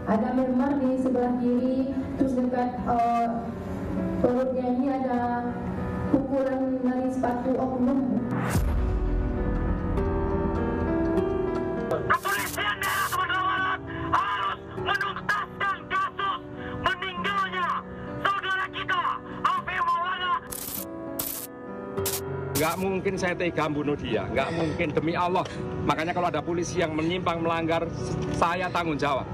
Ada memar di sebelah kiri, terus dekat perutnya ini ada pukulan dari sepatu oknum. Kepolisian daerah Sumatera Barat harus menuntaskan kasus meninggalnya saudara kita Afif Maulana. Nggak mungkin saya tega bunuh dia, nggak mungkin, demi Allah. Makanya kalau ada polisi yang menyimpang melanggar, saya tanggung jawab.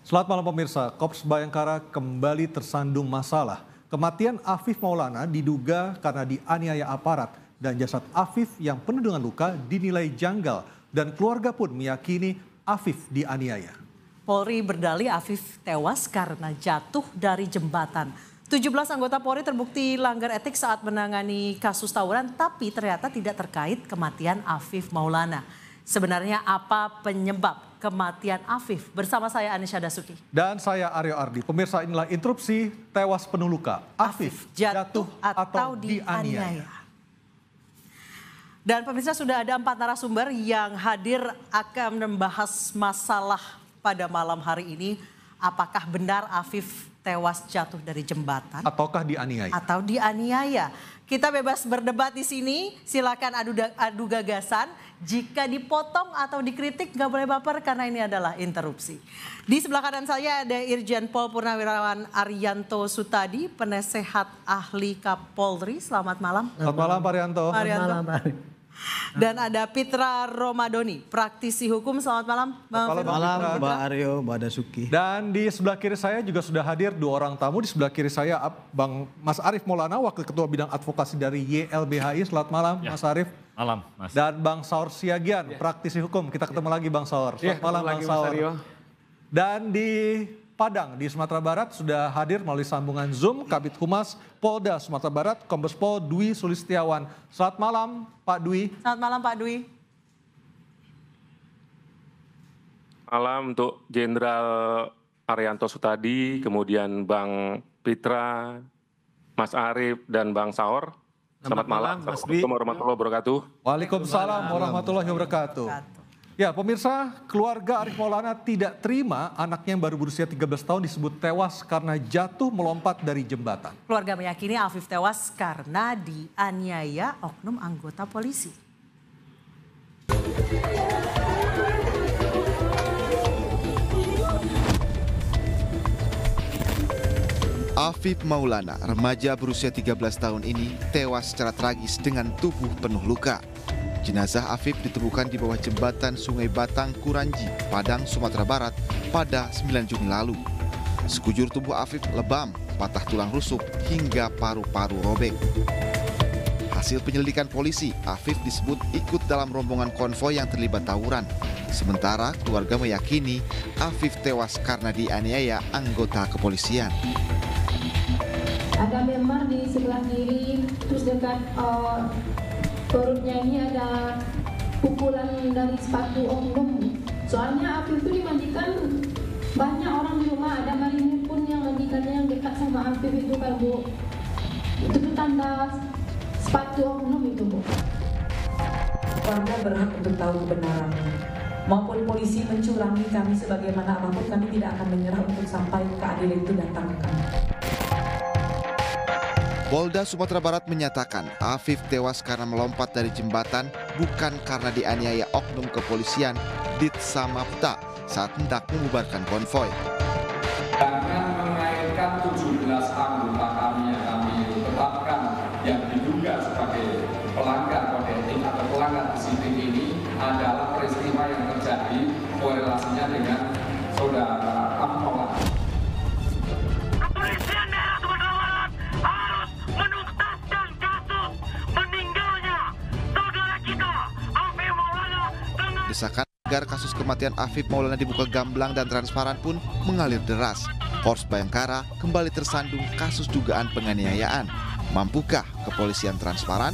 Selamat malam pemirsa, Korps Bayangkara kembali tersandung masalah. Kematian Afif Maulana diduga karena dianiaya aparat dan jasad Afif yang penuh dengan luka dinilai janggal dan keluarga pun meyakini Afif dianiaya. Polri berdalih Afif tewas karena jatuh dari jembatan. 17 anggota Polri terbukti langgar etik saat menangani kasus tawuran tapi ternyata tidak terkait kematian Afif Maulana. Sebenarnya apa penyebab kematian Afif? Bersama saya Anisha Dasuki. Dan saya Aryo Ardi. Pemirsa, inilah interupsi tewas penuh luka. Afif jatuh atau dianiaya. Dan pemirsa, sudah ada 4 narasumber yang hadir akan membahas masalah pada malam hari ini. Apakah benar Afif tewas jatuh dari jembatan? Ataukah dianiaya? Atau dianiaya. Kita bebas berdebat di sini, silakan adu gagasan. Jika dipotong atau dikritik nggak boleh baper karena ini adalah interupsi. Di sebelah kanan saya ada Irjen Pol Purnawirawan Arianto Sutadi, penasehat ahli Kapolri. Selamat malam. Selamat malam Pak Arianto. Selamat malam. Dan ada Pitra Romadoni, praktisi hukum. Selamat malam. Selamat malam Mbak Aryo, Mbak Dasuki. Dan di sebelah kiri saya juga sudah hadir 2 orang tamu. Di sebelah kiri saya Bang Mas Arif Maulana, Wakil Ketua Bidang Advokasi dari YLBHI. Selamat malam ya. Mas Arif. Malam Mas. Dan Bang Saur Siagian, praktisi hukum. Kita ketemu lagi Bang Saur. Selamat malam Bang Saur. Dan di Padang di Sumatera Barat sudah hadir melalui sambungan Zoom Kabid Humas Polda Sumatera Barat, Kombes Pol Dwi Sulistiawan. Selamat malam Pak Dwi. Selamat malam Pak Dwi. Malam untuk Jenderal Arianto Sutadi, kemudian Bang Pitra, Mas Arif, dan Bang Saur. Selamat malam. Assalamualaikum warahmatullahi wabarakatuh. Waalaikumsalam warahmatullahi wabarakatuh. Ya pemirsa, keluarga Afif Maulana tidak terima anaknya yang baru berusia 13 tahun disebut tewas karena jatuh melompat dari jembatan. Keluarga meyakini Afif tewas karena dianiaya oknum anggota polisi. Afif Maulana, remaja berusia 13 tahun ini tewas secara tragis dengan tubuh penuh luka. Jenazah Afif ditemukan di bawah jembatan Sungai Batang, Kuranji, Padang, Sumatera Barat pada 9 Juni lalu. Sekujur tubuh Afif lebam, patah tulang rusuk, hingga paru-paru robek. Hasil penyelidikan polisi, Afif disebut ikut dalam rombongan konvoi yang terlibat tawuran. Sementara keluarga meyakini Afif tewas karena dianiaya anggota kepolisian. Ada memar di sebelah kiri, terus dekat perutnya ini ada pukulan dari sepatu oknum. Soalnya Afif itu dimandikan banyak orang di rumah, ada Marini pun yang mandikannya yang dekat sama Afif itu kan Bu. Itu tuh tanda sepatu oknum itu Bu. Warga berhak untuk tahu kebenarannya. Maupun polisi mencurangi kami sebagaimana apapun, kami tidak akan menyerah untuk sampai keadilan itu datang ke kami. Polda Sumatera Barat menyatakan Afif tewas karena melompat dari jembatan bukan karena dianiaya oknum kepolisian Ditsamapta saat hendak membubarkan konvoi. Dengan mengaitkan 17 anggota kami yang kami tetapkan yang diduga sebagai pelanggar kode etik atau pelanggar disiplin ini adalah peristiwa yang terjadi korelasinya dengan saudara Afif Maulana. Kepolisian daerah Sumatera Barat harus menuntaskan kasus meninggalnya saudara kita Afif Maulana dengan Desakan agar kasus kematian Afif Maulana dibuka gamblang dan transparan pun mengalir deras. Korps Bayangkara kembali tersandung kasus dugaan penganiayaan. Mampukah kepolisian transparan?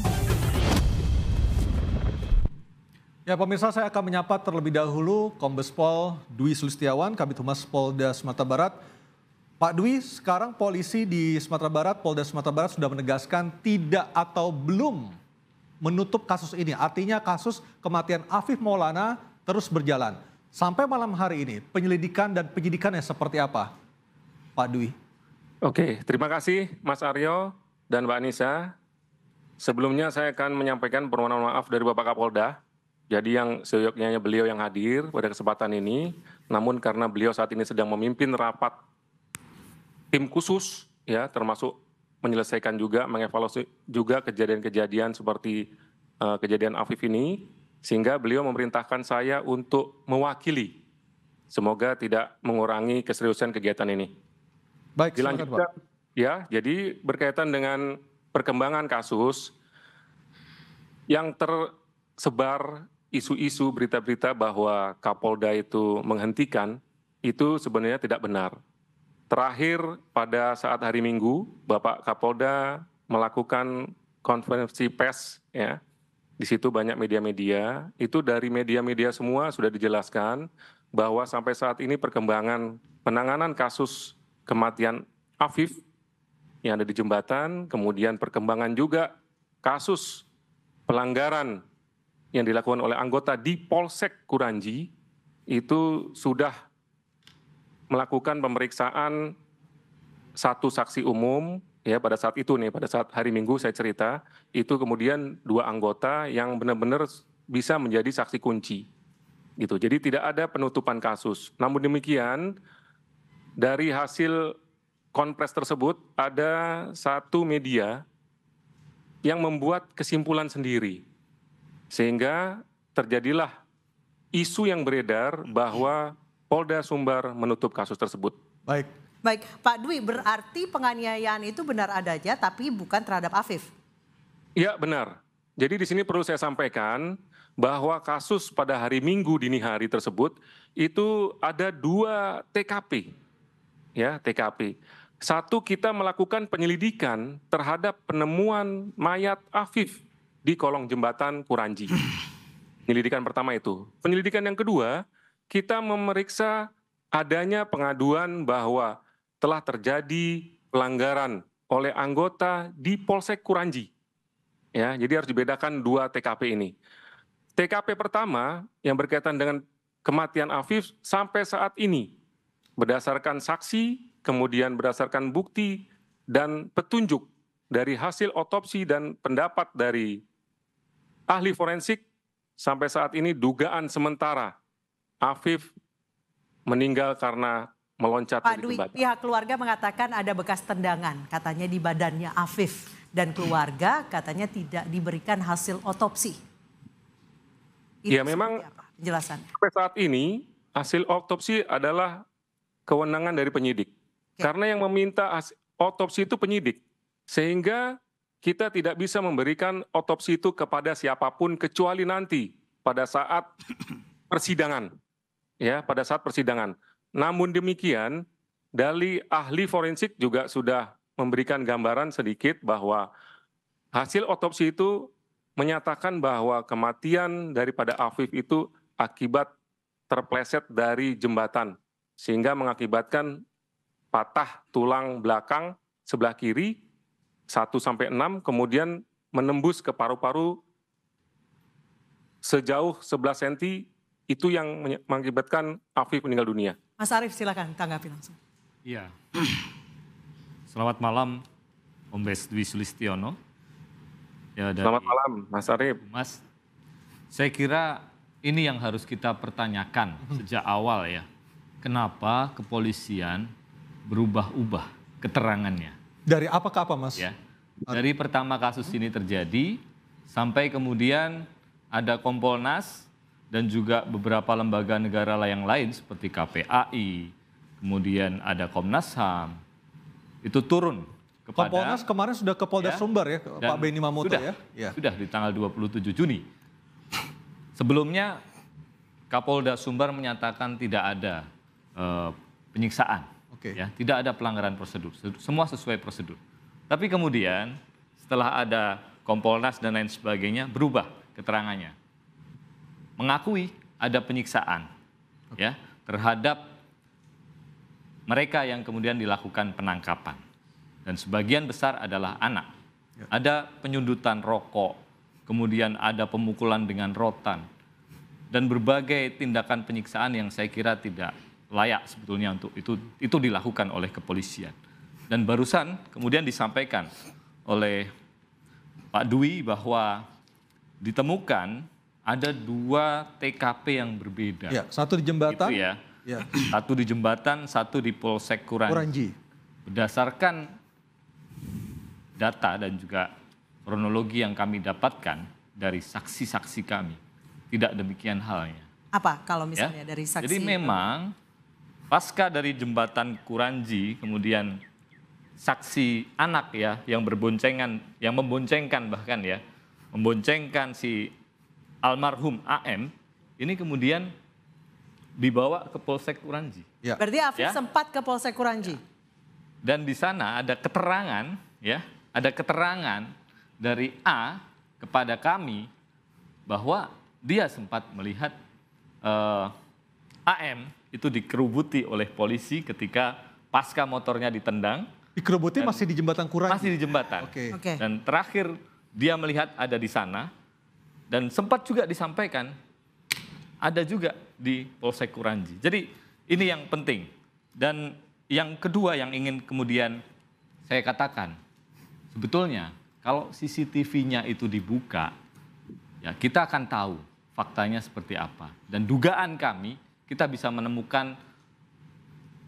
Ya pemirsa, saya akan menyapa terlebih dahulu Kombes Pol Dwi Sulistiawan, Kabid Humas Polda Sumatera Barat. Pak Dwi, sekarang polisi di Sumatera Barat, Polda Sumatera Barat sudah menegaskan tidak atau belum menutup kasus ini. Artinya kasus kematian Afif Maulana terus berjalan. Sampai malam hari ini, penyelidikan dan penyidikannya seperti apa, Pak Dwi? Oke, terima kasih Mas Aryo dan Mbak Anissa. Sebelumnya saya akan menyampaikan permohonan maaf dari Bapak Kapolda. Jadi yang seyogyanya beliau yang hadir pada kesempatan ini, namun karena beliau saat ini sedang memimpin rapat tim khusus, ya termasuk menyelesaikan juga, mengevaluasi juga kejadian-kejadian seperti kejadian Afif ini, sehingga beliau memerintahkan saya untuk mewakili. Semoga tidak mengurangi keseriusan kegiatan ini. Baik, silakan Pak. Ya, jadi berkaitan dengan perkembangan kasus yang tersebar isu-isu berita-berita bahwa Kapolda itu menghentikan, itu sebenarnya tidak benar. Terakhir pada saat hari Minggu, Bapak Kapolda melakukan konferensi pers, ya. Di situ banyak media-media, itu dari media-media semua sudah dijelaskan bahwa sampai saat ini perkembangan penanganan kasus kematian Afif yang ada di jembatan, kemudian perkembangan juga kasus pelanggaran yang dilakukan oleh anggota di Polsek Kuranji, itu sudah melakukan pemeriksaan satu saksi umum, ya pada saat itu nih, pada saat hari Minggu saya cerita, itu kemudian 2 anggota yang benar-benar bisa menjadi saksi kunci. Gitu. Jadi tidak ada penutupan kasus. Namun demikian, dari hasil konpres tersebut ada satu media yang membuat kesimpulan sendiri. Sehingga terjadilah isu yang beredar bahwa Polda Sumbar menutup kasus tersebut. Baik. Baik, Pak Dwi, berarti penganiayaan itu benar adanya tapi bukan terhadap Afif? Iya, benar. Jadi di sini perlu saya sampaikan bahwa kasus pada hari Minggu dini hari tersebut itu ada 2 TKP. Ya, TKP. Satu, kita melakukan penyelidikan terhadap penemuan mayat Afif di kolong jembatan Kuranji. Penyelidikan pertama itu. Penyelidikan yang kedua, kita memeriksa adanya pengaduan bahwa telah terjadi pelanggaran oleh anggota di Polsek Kuranji. Ya, jadi harus dibedakan 2 TKP ini. TKP pertama yang berkaitan dengan kematian Afif sampai saat ini berdasarkan saksi, kemudian berdasarkan bukti dan petunjuk dari hasil otopsi dan pendapat dari ahli forensik, sampai saat ini dugaan sementara Afif meninggal karena meloncat Pak dari Dwi, jembatan. pihak keluarga mengatakan ada bekas tendangan, katanya di badannya Afif. Dan keluarga katanya tidak diberikan hasil otopsi. Itu Ya memang penjelasan. sampai saat ini hasil otopsi adalah kewenangan dari penyidik. Karena yang meminta otopsi itu penyidik. Sehingga kita tidak bisa memberikan otopsi itu kepada siapapun kecuali nanti pada saat persidangan. Ya, pada saat persidangan. Namun demikian, dari ahli forensik juga sudah memberikan gambaran sedikit bahwa hasil otopsi itu menyatakan bahwa kematian daripada Afif itu akibat terpleset dari jembatan, sehingga mengakibatkan patah tulang belakang sebelah kiri 1-6, kemudian menembus ke paru-paru sejauh 11 cm, itu yang mengakibatkan Afif meninggal dunia. Mas Arief, silakan tanggapi langsung. Iya. Selamat malam, Kombes Dwi Sulistiono. Ya, Selamat malam, Mas Arief. Mas, saya kira ini yang harus kita pertanyakan sejak awal ya. Kenapa kepolisian berubah-ubah keterangannya? Dari apa ke apa, Mas? Ya. Dari pertama kasus ini terjadi sampai kemudian ada Kompolnas dan juga beberapa lembaga negara yang lain seperti KPAI, kemudian ada Komnas HAM, itu turun kepada... Kompolnas kemarin sudah ke Polda Sumbar ya, Pak Benny Mamoto sudah, ya? Sudah di tanggal 27 Juni. Sebelumnya Kapolda Sumbar menyatakan tidak ada penyiksaan, ya, tidak ada pelanggaran prosedur, semua sesuai prosedur. Tapi kemudian setelah ada Kompolnas dan lain sebagainya berubah keterangannya. Mengakui ada penyiksaan ya terhadap mereka yang kemudian dilakukan penangkapan. Dan sebagian besar adalah anak. Ada penyundutan rokok, kemudian ada pemukulan dengan rotan, dan berbagai tindakan penyiksaan yang saya kira tidak layak sebetulnya untuk itu dilakukan oleh kepolisian. Dan barusan kemudian disampaikan oleh Pak Dwi bahwa ditemukan ada 2 TKP yang berbeda. Ya, satu di jembatan. Itu ya. Satu di jembatan, satu di Polsek Kuranji. Berdasarkan data dan juga kronologi yang kami dapatkan dari saksi-saksi kami, tidak demikian halnya. Apa kalau misalnya dari saksi? Jadi memang pasca dari jembatan Kuranji, kemudian saksi anak ya yang berboncengan, yang memboncengkan bahkan ya, memboncengkan si almarhum AM, ini kemudian dibawa ke Polsek Kuranji. Ya. Berarti Afif sempat ke Polsek Kuranji. Dan di sana ada keterangan ya, ada keterangan dari A kepada kami bahwa dia sempat melihat AM itu dikerubuti oleh polisi ketika pasca motornya ditendang. Dikerubuti masih di jembatan Kuranji? Masih di jembatan. Oke. Dan terakhir dia melihat ada di sana dan sempat juga disampaikan ada juga di Polsek Kuranji. Jadi ini yang penting. Dan yang kedua yang ingin kemudian saya katakan, sebetulnya kalau CCTV-nya itu dibuka, ya kita akan tahu faktanya seperti apa. Dan dugaan kami, kita bisa menemukan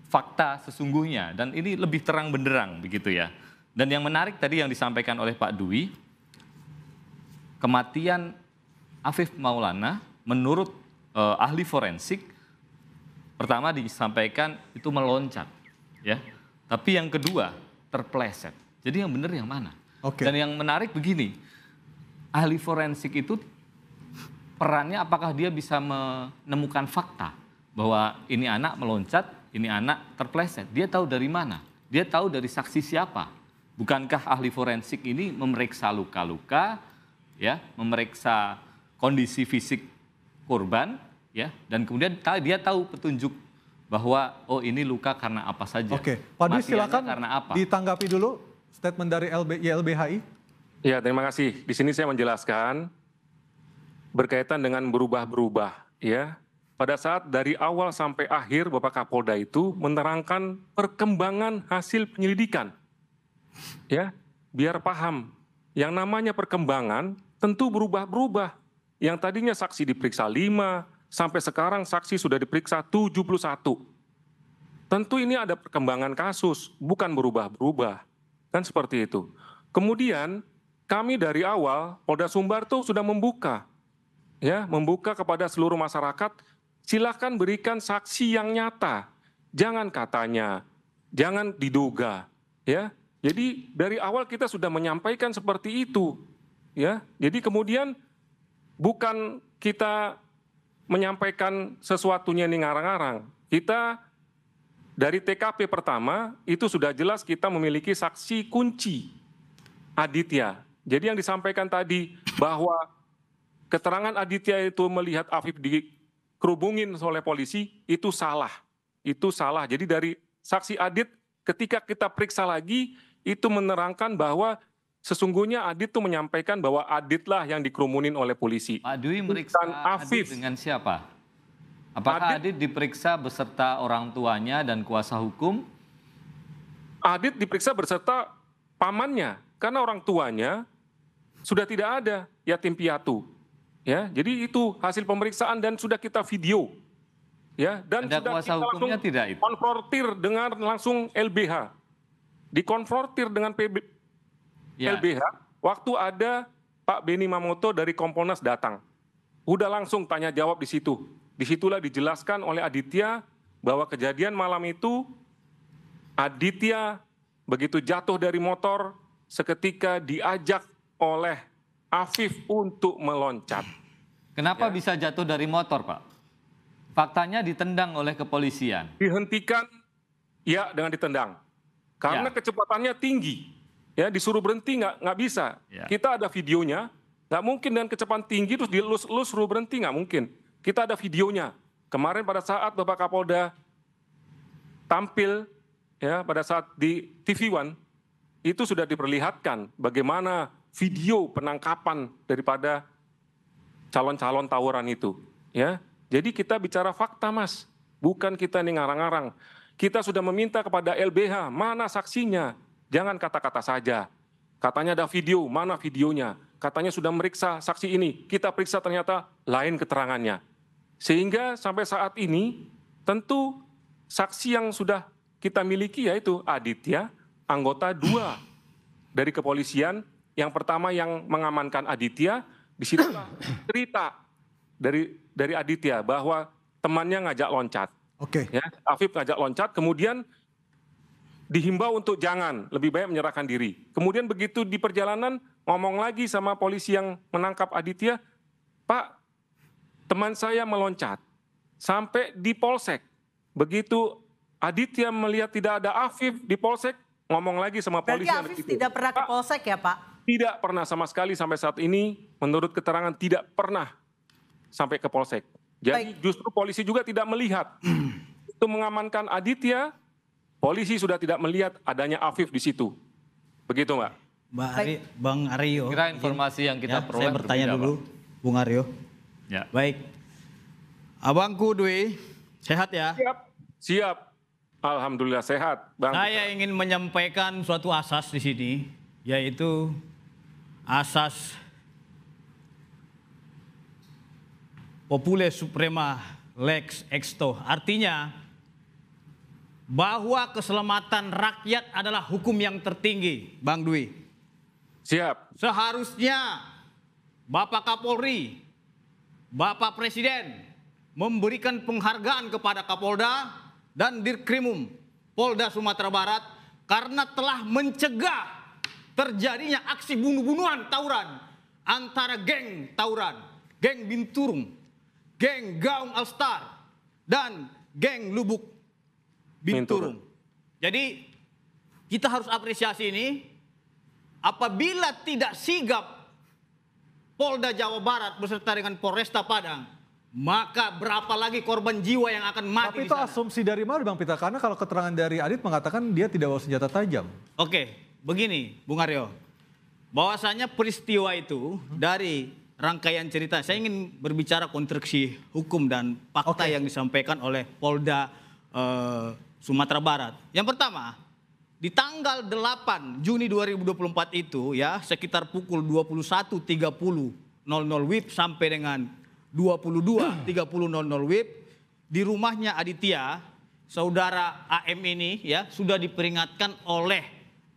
fakta sesungguhnya. Dan ini lebih terang benderang begitu ya. Dan yang menarik tadi yang disampaikan oleh Pak Dwi, kematian Afif Maulana menurut ahli forensik, pertama disampaikan itu meloncat. Ya. Tapi yang kedua terpleset. Jadi yang benar yang mana? Dan yang menarik begini, ahli forensik itu perannya apakah dia bisa menemukan fakta bahwa ini anak meloncat, ini anak terpleset. Dia tahu dari mana? Dia tahu dari saksi siapa? Bukankah ahli forensik ini memeriksa luka-luka, ya, memeriksa kondisi fisik korban, ya, dan kemudian dia tahu petunjuk bahwa oh ini luka karena apa saja. Oke, Pak Dwi silakan karena apa? ditanggapi dulu statement dari YLBHI. Ya, terima kasih. Di sini saya menjelaskan berkaitan dengan berubah-berubah, ya. Pada saat dari awal sampai akhir Bapak Kapolda itu menerangkan perkembangan hasil penyelidikan. Ya, biar paham. Yang namanya perkembangan tentu berubah-berubah. Yang tadinya saksi diperiksa 5, sampai sekarang saksi sudah diperiksa 71. Tentu ini ada perkembangan kasus, bukan berubah-berubah. Kan seperti itu. Kemudian kami dari awal Polda Sumbar tuh sudah membuka. Ya, membuka kepada seluruh masyarakat, silakan berikan saksi yang nyata. Jangan katanya, jangan diduga, ya. Jadi dari awal kita sudah menyampaikan seperti itu, ya. Jadi kemudian bukan kita menyampaikan sesuatunya ini ngarang-ngarang. Kita dari TKP pertama itu sudah jelas kita memiliki saksi kunci, Aditya. Jadi yang disampaikan tadi bahwa keterangan Aditya itu melihat Afif dikerubungin oleh polisi, itu salah. Itu salah. Jadi dari saksi Adit ketika kita periksa lagi, itu menerangkan bahwa sesungguhnya Adit itu menyampaikan bahwa Adit lah yang dikerumunin oleh polisi. Pak Dwi meriksa Adit dengan siapa? Apakah Adit diperiksa beserta orang tuanya dan kuasa hukum? Adit diperiksa beserta pamannya, karena orang tuanya sudah tidak ada, yatim piatu. Ya, jadi itu hasil pemeriksaan dan sudah kita video. Ya, dan ada sudah kuasa kita hukumnya langsung tidak itu? Konfrontir dengan langsung LBH. Dikonfrontir dengan LBH waktu ada Pak Beni Mamoto dari Kompolnas datang. Udah langsung tanya jawab di situ. Disitulah dijelaskan oleh Aditya bahwa kejadian malam itu Aditya begitu jatuh dari motor seketika diajak oleh Afif untuk meloncat. Kenapa bisa jatuh dari motor, Pak? Faktanya ditendang oleh kepolisian. Dihentikan, ya, dengan ditendang. Karena kecepatannya tinggi. ya disuruh berhenti nggak bisa. Kita ada videonya, nggak mungkin dengan kecepatan tinggi terus dilus suruh berhenti, nggak mungkin. Kita ada videonya. Kemarin pada saat Bapak Kapolda tampil ya pada saat di TV One itu sudah diperlihatkan bagaimana video penangkapan daripada calon-calon tawuran itu. Ya, jadi kita bicara fakta, Mas, bukan kita nih ngarang-ngarang. Kita sudah meminta kepada LBH, mana saksinya? Jangan kata-kata saja. Katanya ada video, mana videonya? Katanya sudah meriksa saksi ini, kita periksa ternyata lain keterangannya. Sehingga sampai saat ini tentu saksi yang sudah kita miliki yaitu Aditya, anggota 2 dari kepolisian. Yang pertama yang mengamankan Aditya, disitulah cerita dari Aditya bahwa temannya ngajak loncat. Oke. Ya, Afif ngajak loncat, kemudian dihimbau untuk jangan, lebih baik menyerahkan diri. Kemudian begitu di perjalanan ngomong lagi sama polisi yang menangkap Aditya, Pak, teman saya meloncat sampai di polsek. Begitu Aditya melihat tidak ada Afif di polsek, ngomong lagi sama polisi. Berarti Afif tidak pernah ke polsek ya, Pak? Tidak pernah sama sekali sampai saat ini, menurut keterangan tidak pernah sampai ke polsek. Jadi justru polisi juga tidak melihat. Untuk mengamankan Aditya, polisi sudah tidak melihat adanya Afif di situ. Begitu, Mbak. Bang Aryo. Kira informasi yang kita peroleh. Saya bertanya dulu, Bung Aryo. Ya. Baik. Abangku Dwi, sehat ya? Siap. Alhamdulillah sehat, Bang. Saya ingin menyampaikan suatu asas di sini, yaitu asas popule suprema lex exto. Artinya bahwa keselamatan rakyat adalah hukum yang tertinggi, Bang Dwi. Siap. Seharusnya Bapak Kapolri, Bapak Presiden memberikan penghargaan kepada Kapolda dan Dirkrimum Polda Sumatera Barat karena telah mencegah terjadinya aksi bunuh-bunuhan tawuran antara geng tawuran, geng Binturung, geng Gaung Alstar, dan geng Lubuk Binturung. Jadi kita harus apresiasi ini. Apabila tidak sigap Polda Jawa Barat beserta dengan Polresta Padang, maka berapa lagi korban jiwa yang akan mati. Tapi itu asumsi dari mana, Bang Pita? Karena kalau keterangan dari Adit mengatakan dia tidak bawa senjata tajam. Oke, begini Bung Aryo. Bahwasanya peristiwa itu dari rangkaian cerita, saya ingin berbicara konstruksi hukum dan fakta yang disampaikan oleh Polda Sumatera Barat. Yang pertama, di tanggal 8 Juni 2024 itu ya, sekitar pukul 21.30 WIB sampai dengan 22.30 WIB di rumahnya Aditya, saudara AM ini ya sudah diperingatkan oleh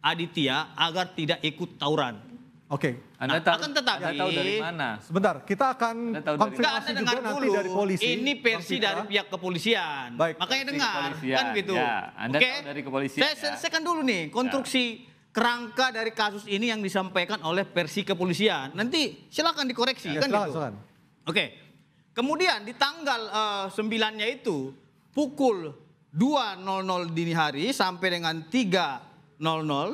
Aditya agar tidak ikut tawuran. Oke. Anda tahu, akan tetapi Anda tahu dari mana? Sebentar, kita akan konfirmasi juga nanti dari polisi. Ini versi dari pihak kepolisian. Baik. Makanya dengar kan gitu. Ya, Anda tahu dari kepolisian. Saya selesaikan dulu nih konstruksi kerangka dari kasus ini yang disampaikan oleh versi kepolisian. Nanti silakan dikoreksi kan gitu. Silakan. Oke. Kemudian di tanggal 9-nya itu pukul 2.00 dini hari sampai dengan 3.00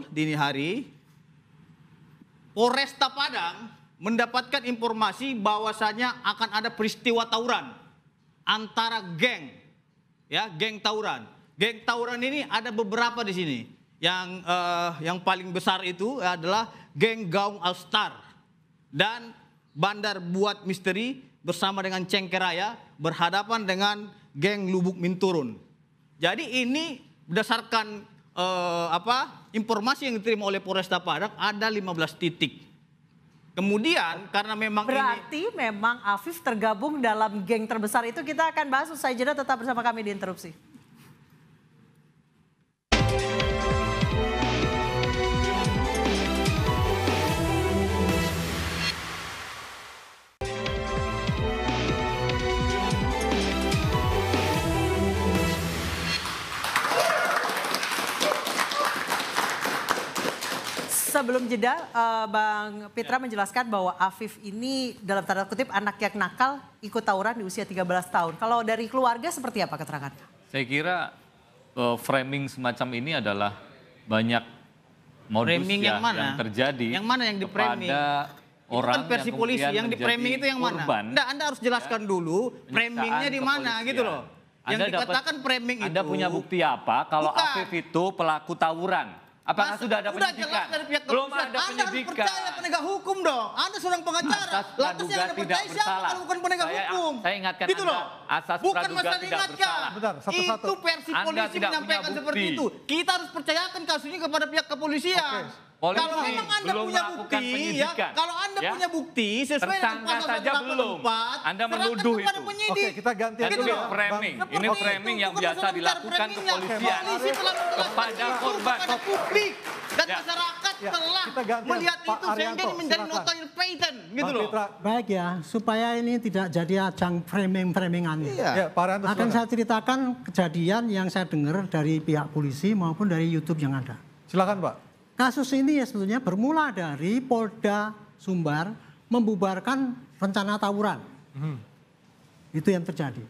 dini hari, Polresta Padang mendapatkan informasi bahwasanya akan ada peristiwa tawuran antara geng, ya geng tawuran. Geng tawuran ini ada beberapa di sini. Yang paling besar itu adalah geng Gaung Alstar dan Bandar Buat Misteri bersama dengan Cengkeraya berhadapan dengan geng Lubuk Minturun. Jadi ini berdasarkan informasi yang diterima oleh Polresta Padang ada 15 titik. Kemudian karena memang berarti memang Afif tergabung dalam geng terbesar itu. Kita akan bahas usai jeda, tetap bersama kami di Interupsi. Sebelum jeda, Bang Pitra menjelaskan bahwa Afif ini dalam tanda kutip anak yang nakal ikut tawuran di usia 13 tahun. Kalau dari keluarga seperti apa keterangannya? Saya kira framing semacam ini adalah banyak modus Framing yang mana? yang terjadi Yang mana yang di-framing? kepada Itu orang kan versi yang polisi, kemudian yang di-framing itu yang mana? korban. Nggak, Anda harus jelaskan dulu framingnya di mana gitu loh. Yang Anda dikatakan framing itu. Anda punya bukti apa kalau Bukan. Afif itu pelaku tawuran? Apakah sudah ada Udah penyidikan? jelas dari pihak Belum kepolisian. ada Anda harus penyidikan. percaya penegak hukum dong. Anda seorang pengacara. Asas Lantas yang praduga Anda tidak percaya siapa bersalah. kalau bukan penegak hukum? Saya ingatkan gitu Anda, loh. asas Bukan praduga masalah tidak diingatkan. bersalah. Bentar, satu-satu. Itu versi Anda polisi tidak menyampaikan punya seperti bukti. itu. Kita harus percayakan kasusnya kepada pihak kepolisian. Polisi Kalau memang Anda belum punya melakukan bukti, ya, penyidikan. kalau Anda Ya. punya bukti sesuai dengan Tersangka pasal saja 184, belum. Anda serahkan menuduh kepada itu. penyidik. Oke, kita gantian Itu dulu ya, framing. Bang. Ini Seperti framing itu, yang bukan biasa masalah dilakukan framingnya. kepolisian Polisi telah menjelaskan kepada itu korban. kepada publik dan Ya. masyarakat Ya, telah kita gantian. melihat Pak itu sehingga Arianto, ini menjadi silakan. nota patent gitu Bang loh. Pitra, Baik ya, supaya ini tidak jadi ajang framing-framingannya. ya, Pak Arianto, Akan silakan. saya ceritakan kejadian yang saya dengar dari pihak polisi maupun dari YouTube yang ada. Silakan Pak. Kasus ini ya sebetulnya bermula dari Polda Sumbar membubarkan rencana tawuran. Itu yang terjadi.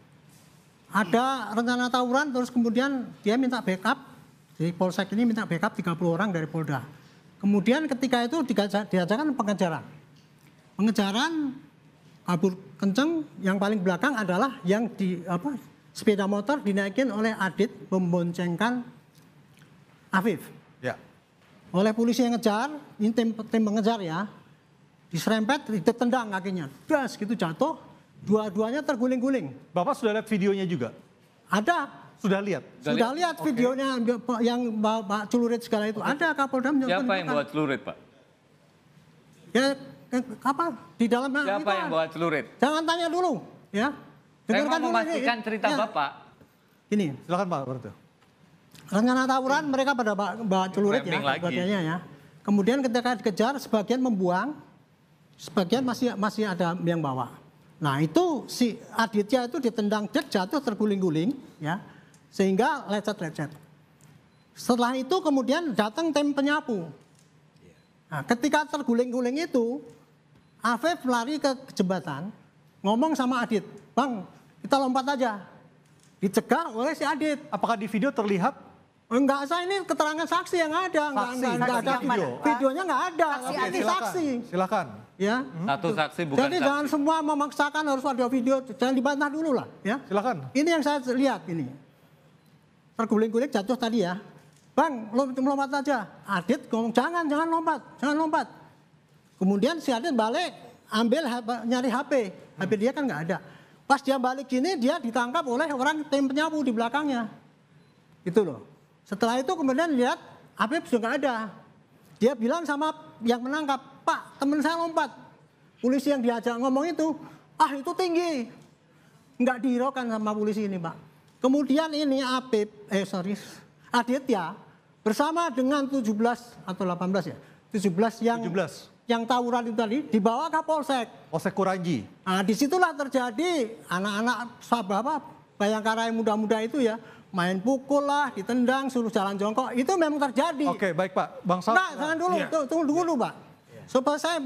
Ada rencana tawuran terus kemudian dia minta backup. Jadi Polsek ini minta backup 30 orang dari Polda. Kemudian ketika itu diajarkan pengejaran. Pengejaran kabur kenceng, yang paling belakang adalah yang sepeda motor dinaikin oleh Adit memboncengkan Afif. Ya. Oleh polisi yang ngejar, ini tim pengejar ya, diserempet, ditendang kakinya, das gitu jatuh, dua-duanya terguling-guling. Bapak sudah lihat videonya juga? Ada. Sudah lihat? Sudah lihat videonya yang Pak celurit segala itu. Ada Kapolda menunjukkan. Siapa yang bawa celurit, Pak? Ya, apa? Di dalamnya. Siapa yang bawa celurit? Jangan tanya dulu, ya. Saya mau Dengarkan dulu memastikan cerita ya. Bapak. Ini. Silakan Pak Berto. Rencana tawuran mereka pada bawa celurit ya, Framing lagi. sebagainya ya. Kemudian ketika dikejar, sebagian membuang, sebagian masih ada yang bawa. Nah itu si Aditya itu ditendang dek jatuh terguling-guling ya, sehingga lecet-lecet. Setelah itu kemudian datang tim penyapu. Nah, ketika terguling-guling itu, Afif lari ke jembatan, ngomong sama Adit, Bang kita lompat aja. Dicegah oleh si Adit. Apakah di video terlihat? Enggak, saya ini keterangan saksi yang ada. Enggak ada video. Videonya enggak ada. Saksi Tapi ini Silakan. saksi. Silakan. Ya. Satu saksi bukan Jadi saksi. jangan semua memaksakan harus ada video. Jangan dibantah dulu lah. Ya. Silakan. Ini yang saya lihat ini. Terguling-guling jatuh tadi ya. Bang, lompat aja. Adit ngomong jangan lompat. Kemudian si Adit balik ambil nyari HP. HP dia kan nggak ada. Pas dia balik gini dia ditangkap oleh orang tim penyapu di belakangnya. Itu loh. Setelah itu kemudian lihat Afif sudah nggak ada. Dia bilang sama yang menangkap, Pak temen saya lompat. Polisi yang diajak ngomong itu itu tinggi. Nggak dihiraukan sama polisi ini Pak. Kemudian ini Aditya bersama dengan 17 atau 18 ya. 17 yang tawuran itu tadi dibawa ke Polsek. Polsek Kuranji. Nah, disitulah terjadi anak-anak Bayangkara yang muda-muda itu ya main pukul lah, ditendang, suruh jalan jongkok. Itu memang terjadi. Oke, baik Pak. Bang Saud. Nah, jangan dulu, tunggu dulu Pak. Supaya saya,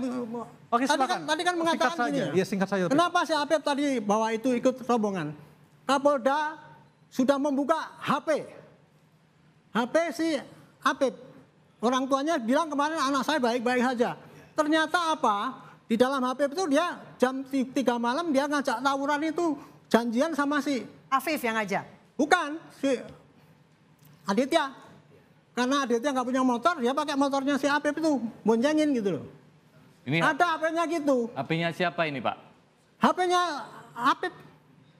tadi kan mengatakan gini. Ya, singkat saja. Kenapa si Afif tadi bahwa itu ikut rombongan? Kapolda sudah membuka HP si Afif. Orang tuanya bilang kemarin anak saya baik-baik saja. Ternyata apa? Di dalam HP itu dia jam 3 malam dia ngajak tawuran itu janjian sama si Afif yang ngajak? Bukan, si Aditya. Karena Aditya nggak punya motor, dia pakai motornya si Afif itu, boncengin gitu loh. Ini Ada HP-nya gitu. HP-nya siapa ini, Pak? HP-nya Afif.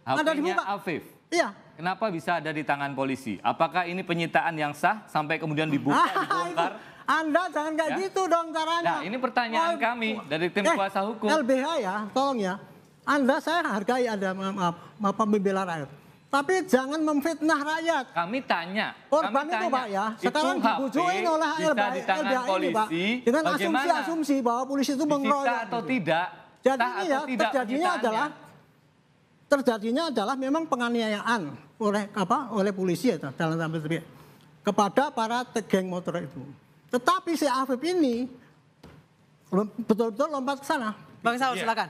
Ada HP-nya dibuka. Afif. Iya. Kenapa bisa ada di tangan polisi? Apakah ini penyitaan yang sah sampai kemudian dibuka, dibongkar? Anda jangan kayak Ya. gitu dong caranya. Nah, ini pertanyaan kami dari tim kuasa hukum. LBH ya, tolong ya. Anda saya hargai Anda pembela rakyat. Tapi jangan memfitnah rakyat. Kami tanya. Korban itu Pak ya, sekarang dibujukin oleh di tangan LBH ini Pak. polisi. Dengan Bagaimana? asumsi-asumsi bahwa polisi itu mengeroyok. Disita atau gitu. tidak? Jadi Sah ini atau ya tidak terjadinya adalah memang penganiayaan oleh polisi ya dalam tanda petik kepada para geng motor itu. Tetapi si Afif ini betul-betul lompat ke sana. Bang Saud, silakan.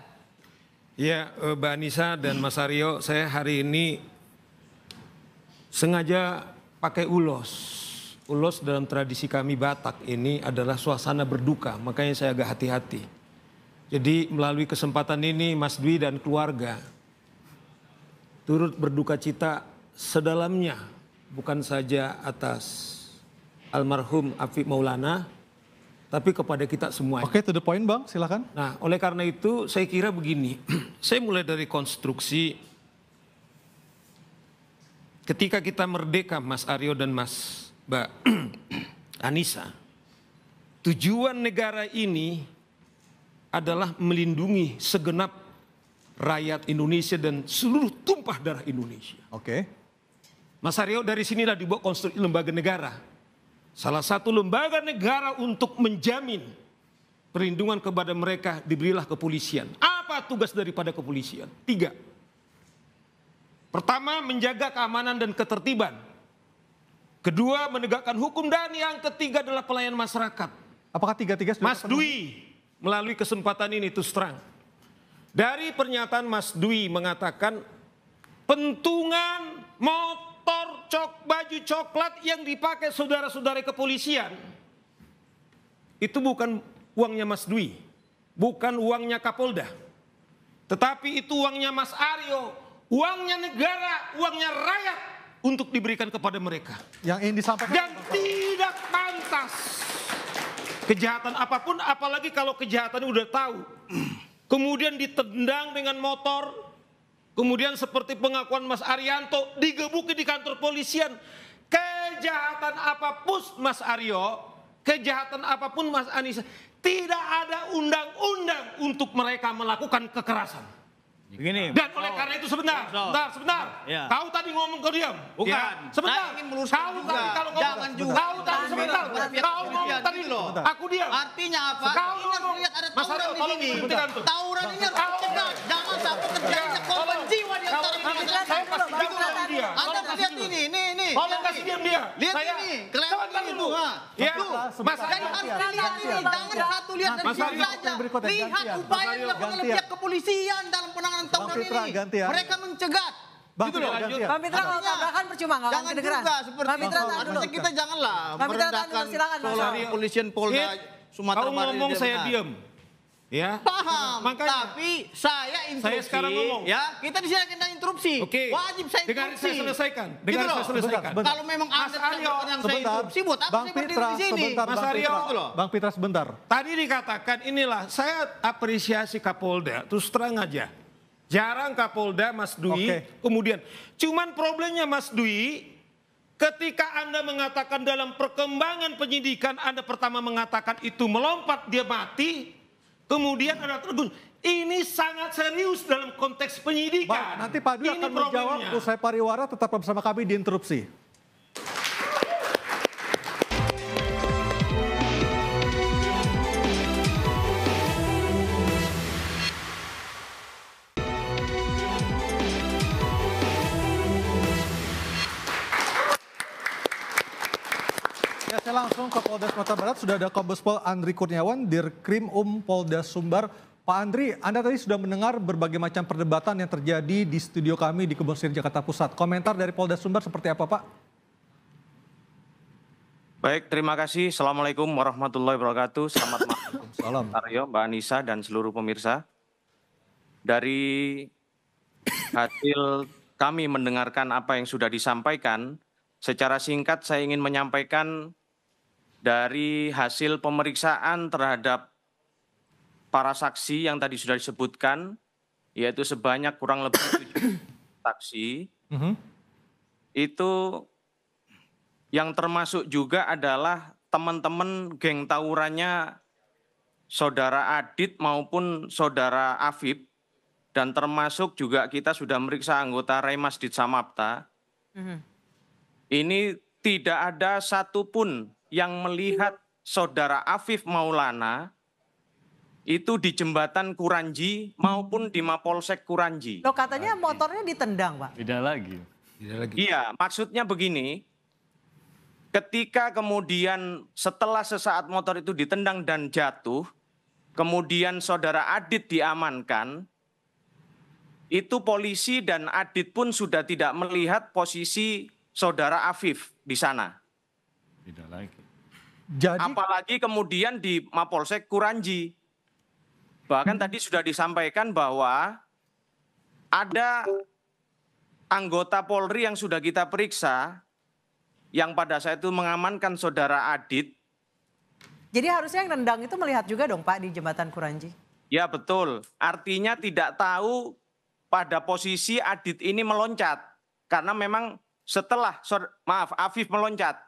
Ya, Mbak Anissa dan Mas Aryo, saya hari ini sengaja pakai ulos ulos dalam tradisi kami Batak ini adalah suasana berduka, makanya saya agak hati-hati. Jadi melalui kesempatan ini Mas Dwi dan keluarga turut berduka cita sedalamnya, bukan saja atas almarhum Afif Maulana, tapi kepada kita semuanya. Oke, to the point Bang, silakan. Nah, oleh karena itu saya kira begini, saya mulai dari konstruksi ketika kita merdeka Mas Aryo dan Mbak Anissa, tujuan negara ini adalah melindungi segenap rakyat Indonesia dan seluruh tumpah darah Indonesia. Oke. Mas Aryo, dari sinilah dibuat konstruksi lembaga negara. Salah satu lembaga negara untuk menjamin perlindungan kepada mereka diberilah kepolisian. Apa tugas daripada kepolisian? 3. Pertama, menjaga keamanan dan ketertiban. Kedua, menegakkan hukum, dan yang ketiga adalah pelayanan masyarakat. Apakah tiga-tiga sudah Mas Dwi melalui kesempatan ini terus terang. Dari pernyataan Mas Dwi mengatakan pentungan motor baju coklat yang dipakai saudara-saudara kepolisian itu bukan uangnya Mas Dwi, bukan uangnya Kapolda. Tetapi itu uangnya Mas Aryo, uangnya negara, uangnya rakyat untuk diberikan kepada mereka. Yang ingin disampaikan. Dan tidak pantas kejahatan apapun, apalagi kalau kejahatan udah tahu. Kemudian ditendang dengan motor, kemudian seperti pengakuan Mas Arianto, digebuki di kantor polisian. Kejahatan apapun Mas Aryo, kejahatan apapun Mas Anissa, tidak ada undang-undang untuk mereka melakukan kekerasan. Begini. Dan oleh karena itu sebentar. Ya. Kau tadi ngomong kau diam. Bukan. Ya, sebentar. Saya ingin meluruskan Kau juga. tadi kalau Jangan juga. Kau tadi sebentar. Berpihak Kau kepada ngomong pihak tadi ini loh. Aku diam. Artinya apa? Kau Ini harus ngomong. lihat ada Mas tawuran Aryo, di sini. Tawuran ini harus dicegah. Jangan sampai terjadi korban jiwa di antara Saya kasih diam dia. Anda lihat ini. Tolong kasih diam dia. Lihat ini. Kelihatan itu. Ya, Mas Jadi harus dilihat ini. Jangan satu lihat dari Mas sini Aryo, saja. Lihat upaya yang dilakukan oleh pihak kepolisian dalam penanganan tawuran ini. Mereka mencegat. Bang Gitu loh. Bang Pitra, kalau tabrakan percuma nggak akan Jangan kedengeran. juga seperti Bang Pitra, itu. tahan dulu. Harusnya kita janganlah Bang Pitra, tahan merendahkan dulu, silakan, Mas. soal kepolisian Polda Sumatera Kau Barat. ngomong ini saya benar. diam. Ya. Paham, Makanya. tapi saya interupsi. Saya sekarang ngomong. Ya, kita di sini akan interupsi. Oke. Wajib saya Dengar interupsi. saya selesaikan. Gitu Dengar loh. saya selesaikan. Sebentar. Kalau memang Anda Mas tidak Aryo, melakukan yang saya Sebentar. interupsi, buat apa Bang saya berdiri Pitra, di sini? sebentar. Mas Bang Aryo. Pitra. Bang Pitra sebentar. Tadi dikatakan inilah, saya apresiasi Kapolda, terus terang aja. Jarang Kapolda Mas Dwi, kemudian. Cuman problemnya Mas Dwi, ketika Anda mengatakan dalam perkembangan penyidikan, Anda pertama mengatakan itu melompat, dia mati, kemudian Anda tergun. Ini sangat serius dalam konteks penyidikan. Bang, nanti Pak Dwi akan menjawab usai pariwara, tetap bersama kami di interupsi. Ya, saya langsung ke Polda Sumatera Barat. Sudah ada Kombes Pol Andri Kurniawan, Dirkrim Polda Sumbar. Pak Andri, Anda tadi sudah mendengar berbagai macam perdebatan yang terjadi di studio kami di Kebon Sirih, Jakarta Pusat. Komentar dari Polda Sumbar seperti apa, Pak? Baik, terima kasih. Assalamualaikum warahmatullahi wabarakatuh. Selamat malam, Aryo, Mbak Anissa, dan seluruh pemirsa. Dari hasil kami mendengarkan apa yang sudah disampaikan, secara singkat saya ingin menyampaikan dari hasil pemeriksaan terhadap para saksi yang tadi sudah disebutkan, yaitu sebanyak kurang lebih 7 saksi, itu yang termasuk juga adalah teman-teman geng tawurannya Saudara Adit maupun Saudara Afif, dan termasuk juga kita sudah meriksa anggota Raimasdit Samapta. Ini tidak ada satupun yang melihat Saudara Afif Maulana itu di jembatan Kuranji maupun di Mapolsek Kuranji. Loh, katanya motornya ditendang, Pak. Tidak lagi. Iya, maksudnya begini. Ketika kemudian setelah sesaat motor itu ditendang dan jatuh, kemudian Saudara Adit diamankan, itu polisi dan Adit pun sudah tidak melihat posisi Saudara Afif di sana. Beda lagi. Jadi apalagi kemudian di Mapolsek Kuranji. Bahkan tadi sudah disampaikan bahwa ada anggota Polri yang sudah kita periksa yang pada saat itu mengamankan saudara Adit. Jadi harusnya yang nendang itu melihat juga dong Pak di jembatan Kuranji. Ya betul, artinya tidak tahu pada posisi Adit ini meloncat. Karena memang setelah, Afif meloncat.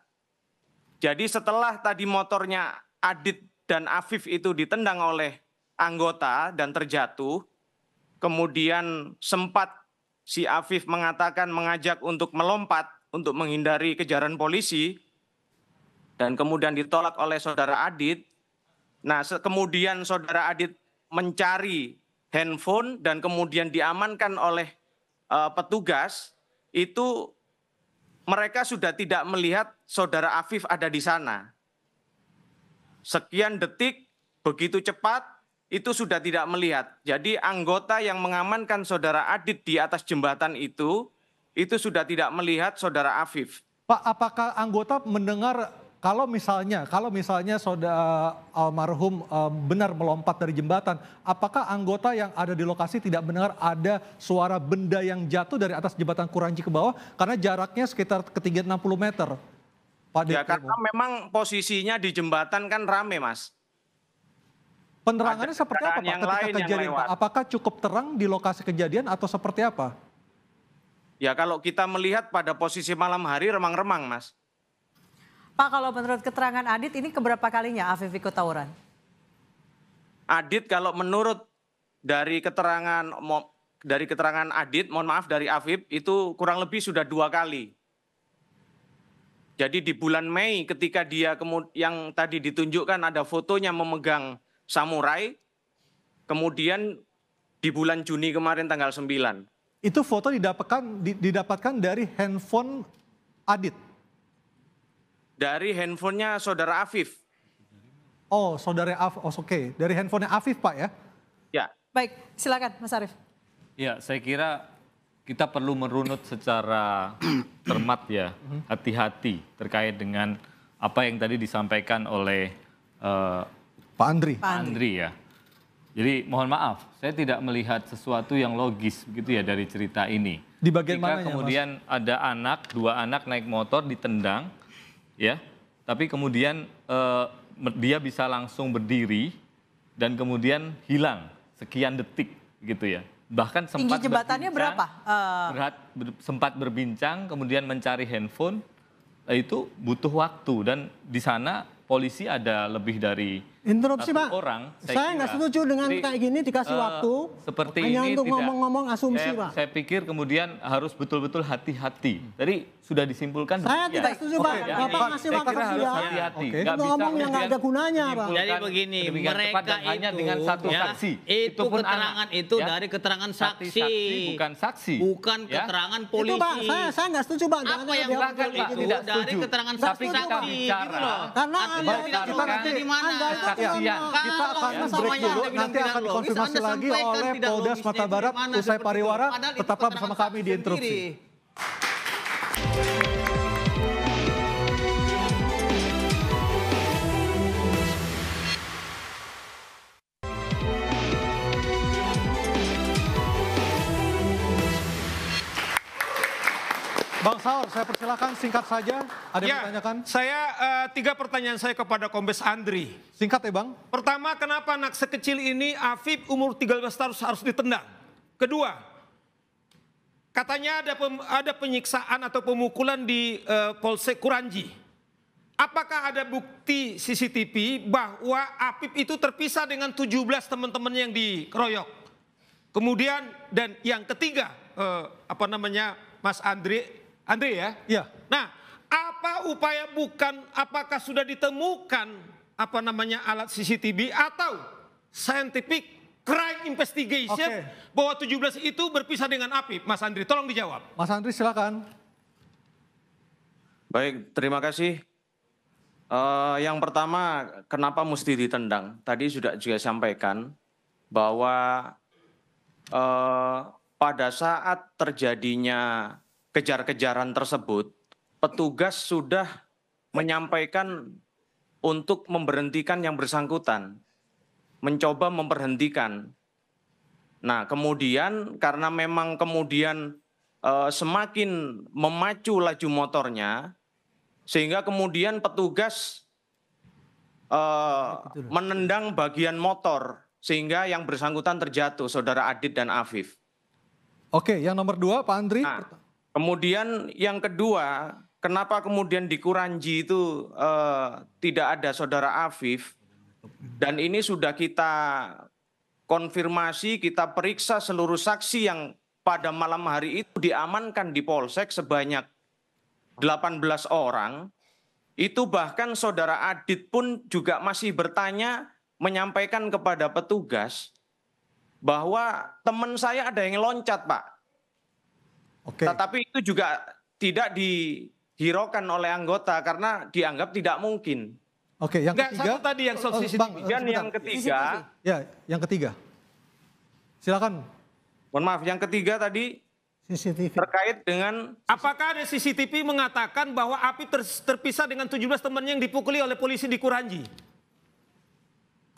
Jadi setelah tadi motornya Adit dan Afif itu ditendang oleh anggota dan terjatuh, kemudian sempat si Afif mengajak untuk melompat untuk menghindari kejaran polisi, dan kemudian ditolak oleh saudara Adit. Nah, kemudian saudara Adit mencari handphone dan kemudian diamankan oleh petugas, itu mereka sudah tidak melihat saudara Afif ada di sana. Sekian detik, begitu cepat, itu sudah tidak melihat. Jadi anggota yang mengamankan saudara Adit di atas jembatan itu sudah tidak melihat saudara Afif. Pak, apakah anggota mendengar kalau misalnya saudara almarhum benar melompat dari jembatan, apakah anggota yang ada di lokasi tidak mendengar ada suara benda yang jatuh dari atas jembatan Kuranji ke bawah karena jaraknya sekitar ketinggian 60 meter? Pak Ya karena memang posisinya di jembatan kan rame, Mas. Penerangannya seperti apa Pak ketika kejadian Pak? Apakah cukup terang di lokasi kejadian atau seperti apa? Ya kalau kita melihat pada posisi malam hari remang-remang, Mas. Pak, kalau menurut keterangan Adit ini keberapa kalinya Afif ikut tawuran? Adit kalau menurut dari keterangan Adit, mohon maaf dari Afif, itu kurang lebih sudah 2 kali. Jadi di bulan Mei ketika dia yang tadi ditunjukkan ada fotonya memegang samurai, kemudian di bulan Juni kemarin tanggal 9. Itu foto didapatkan dari handphone Adit? Dari handphonenya saudara Afif. Oh, saudara Afif, oke. Dari handphonenya Afif, Pak ya? Ya. Baik, silakan Mas Arief. Ya, saya kira kita perlu merunut secara cermat ya, hati-hati terkait dengan apa yang tadi disampaikan oleh Pak Andri ya. Jadi mohon maaf, saya tidak melihat sesuatu yang logis begitu ya dari cerita ini. Di bagian mana? Kemudian Mas? Ada dua anak naik motor ditendang, ya. Tapi kemudian dia bisa langsung berdiri dan kemudian hilang sekian detik gitu ya. Bahkan sempat tinggi jembatannya berapa? Sempat berbincang, kemudian mencari handphone, itu butuh waktu dan di sana polisi ada lebih dari interupsi Pak. Orang. Saya nggak setuju dengan kayak gini dikasih waktu. Seperti hanya ini untuk ngomong-ngomong asumsi Pak. Saya pikir kemudian harus betul-betul hati-hati. Tadi sudah disimpulkan. Saya tidak setuju Pak. Bapak ngasih waktu harus hati-hati. Untuk ngomong yang nggak ada gunanya Pak. Jadi begini, mereka hanya dengan satu saksi. Itu keterangan itu dari keterangan saksi. Bukan saksi. Bukan keterangan polisi. Itu Pak, saya nggak setuju Pak. Apa yang dilakukan itu dari keterangan saksi. Karena di mana? Kita akan break dulu, nanti akan dikonfirmasi lagi oleh Polda Sumatera Barat usai pariwara. Tetaplah bersama kami di Interupsi. Bang Saur, saya persilakan singkat saja. Ada yang ditanyakan? Saya 3 pertanyaan saya kepada Kombes Andri. Singkat ya Bang. Pertama, kenapa anak sekecil ini Afif umur 13 tahun harus ditendang? Kedua, katanya ada penyiksaan atau pemukulan di Polsek Kuranji. Apakah ada bukti CCTV bahwa Afif itu terpisah dengan 17 teman-teman yang dikeroyok? Kemudian dan yang ketiga, Mas Andri ya? Iya. Nah, apa upaya apakah sudah ditemukan alat CCTV atau scientific crime investigation bahwa 17 itu berpisah dengan Afif? Mas Andri, tolong dijawab. Mas Andri silakan. Baik, terima kasih. Yang pertama, kenapa mesti ditendang? Tadi sudah juga sampaikan bahwa pada saat terjadinya kejar-kejaran tersebut, petugas sudah menyampaikan untuk memberhentikan yang bersangkutan, mencoba memberhentikan. Nah, kemudian karena memang kemudian semakin memacu laju motornya, sehingga kemudian petugas menendang bagian motor, sehingga yang bersangkutan terjatuh, Saudara Adit dan Afif. Oke, yang nomor 2, Pak Andri. Nah, kemudian yang kedua, kenapa kemudian di Kuranji itu tidak ada Saudara Afif, dan ini sudah kita konfirmasi, kita periksa seluruh saksi yang pada malam hari itu diamankan di Polsek sebanyak 18 orang. Itu bahkan Saudara Adit pun juga masih bertanya, menyampaikan kepada petugas bahwa teman saya ada yang loncat, Pak. Oke. Tetapi itu juga tidak dihiraukan oleh anggota karena dianggap tidak mungkin. Oke, yang ketiga. Satu tadi yang soal CCTV. Dan yang ketiga. Ya, yang ketiga. Silakan. Mohon maaf, yang ketiga tadi CCTV. terkait dengan. Apakah ada CCTV mengatakan bahwa api terpisah dengan 17 temannya yang dipukuli oleh polisi di Kuranji?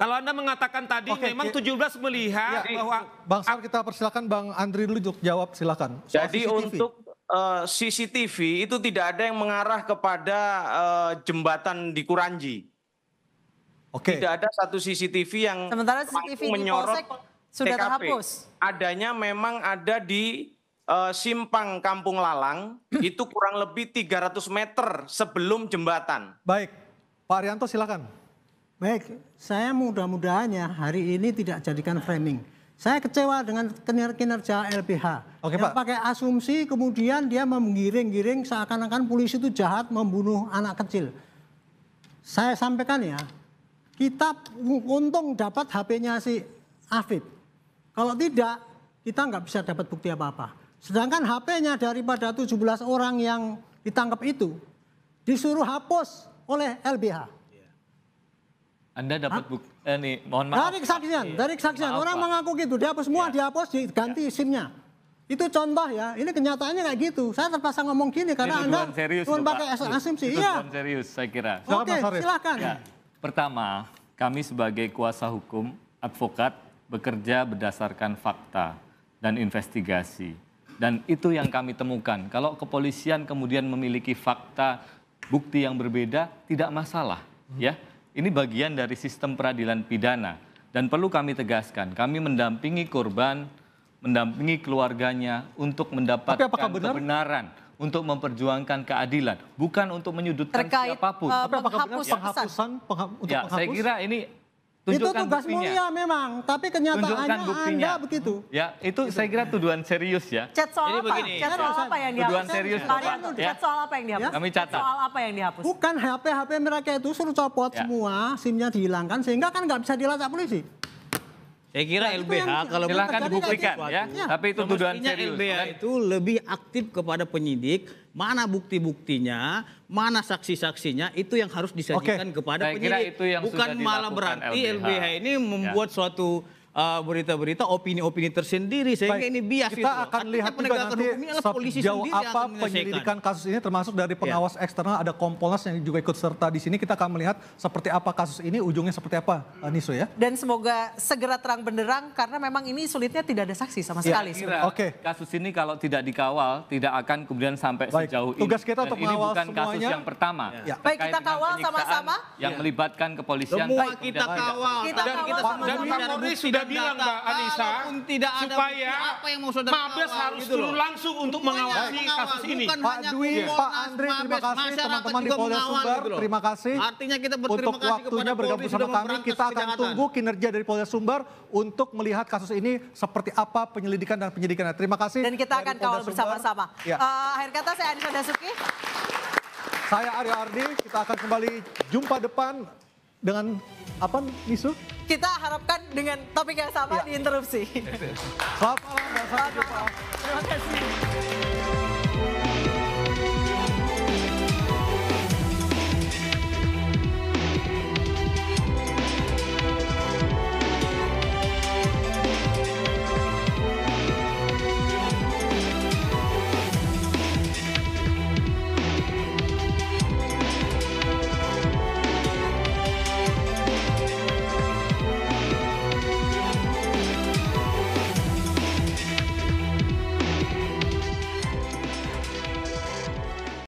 Kalau Anda mengatakan tadi memang 17 melihat bahwa. Bang Sar, kita persilakan Bang Andri dulu untuk jawab, silakan. Jadi untuk CCTV itu tidak ada yang mengarah kepada jembatan di Kuranji. Oke. Tidak ada satu CCTV yang Sementara CCTV di Polsek sudah TKP. terhapus. Adanya memang ada di Simpang Kampung Lalang, itu kurang lebih 300 meter sebelum jembatan. Baik, Pak Arianto silakan. Baik, saya mudah-mudahannya hari ini tidak jadikan framing. Saya kecewa dengan kinerja LBH. Oke, yang Pak. pakai asumsi kemudian dia menggiring-giring seakan-akan polisi itu jahat membunuh anak kecil. Saya sampaikan ya, kita untung dapat HP-nya si Afif. Kalau tidak, kita nggak bisa dapat bukti apa-apa. Sedangkan HP-nya daripada 17 orang yang ditangkap itu disuruh hapus oleh LBH. Anda dapat bukti, mohon maaf. Dari kesaksian, orang mengaku gitu, dihapus semua, dihapus, diganti SIM-nya. Itu contoh ya, ini kenyataannya kayak gitu. Saya terpaksa ngomong gini karena Anda cuma pakai asumsi. Iya. Serius saya kira. Oke, silakan. Ya, pertama, kami sebagai kuasa hukum, advokat, bekerja berdasarkan fakta dan investigasi. Dan itu yang kami temukan. Kalau kepolisian kemudian memiliki fakta, bukti yang berbeda, tidak masalah. Ya, ini bagian dari sistem peradilan pidana. Dan perlu kami tegaskan, kami mendampingi korban, mendampingi keluarganya untuk mendapatkan kebenaran, untuk memperjuangkan keadilan, bukan untuk menyudutkan siapapun. Tapi apakah benar penghapusan untuk menghapus? Saya kira ini tunjukkan itu tugas buktinya. mulia memang, tapi kenyataannya Anda begitu. Ya, itu saya kira tuduhan serius ya. Chat soal apa? Chat soal apa yang dihapus? Tuduhan serius. Chat soal apa yang dihapus? Kami catat. Soal apa yang dihapus? Bukan HP mereka itu suruh copot semua, SIM-nya dihilangkan sehingga kan nggak bisa dilacak polisi. Saya kira LBH kalau silahkan dibuktikan ya, tapi itu tuduhan serius. LBH itu lebih aktif kepada penyidik, mana bukti-buktinya, mana saksi-saksinya, itu yang harus disajikan kepada penyidik. Itu yang bukan malah berarti LBH ini membuat suatu berita-berita, opini-opini tersendiri, sehingga ini bias. Kita akan lihat juga nanti sejauh apa penyelidikan kasus ini, termasuk dari pengawas eksternal, ada Kompolnas yang juga ikut serta di sini. Kita akan melihat seperti apa kasus ini, ujungnya seperti apa, Niso ya. Dan semoga segera terang benderang, karena memang ini sulitnya tidak ada saksi sama sekali. Oke. Kasus ini kalau tidak dikawal, tidak akan kemudian sampai sejauh ini. Tugas kita untuk mengawal semuanya. Ini bukan kasus yang pertama. Baik, kita kawal sama-sama. Yang melibatkan kepolisian. Semua kita kawal. Kita kawal Dan Kapolri sudah bilang Mbak Anissa, supaya Mabes harus turun langsung untuk mengawasi kasus ini. Pak Dwi, Pak Andri, terima kasih. Teman-teman di Polda Sumbar, terima kasih. Artinya kita berterima untuk kasih waktunya bergabung bersama kami. Kita akan tunggu kinerja dari Polda Sumbar untuk melihat kasus ini seperti apa penyelidikan dan penyidikannya. Terima kasih. Dan kita akan kawal bersama-sama. Ya. Akhir kata saya Anissa Dasuki. Saya Aryo Ardi, kita akan kembali jumpa depan dengan apa, Nisu? Kita harapkan dengan topik yang sama di interupsi. Selamat malam dan sampai jumpa. Terima kasih.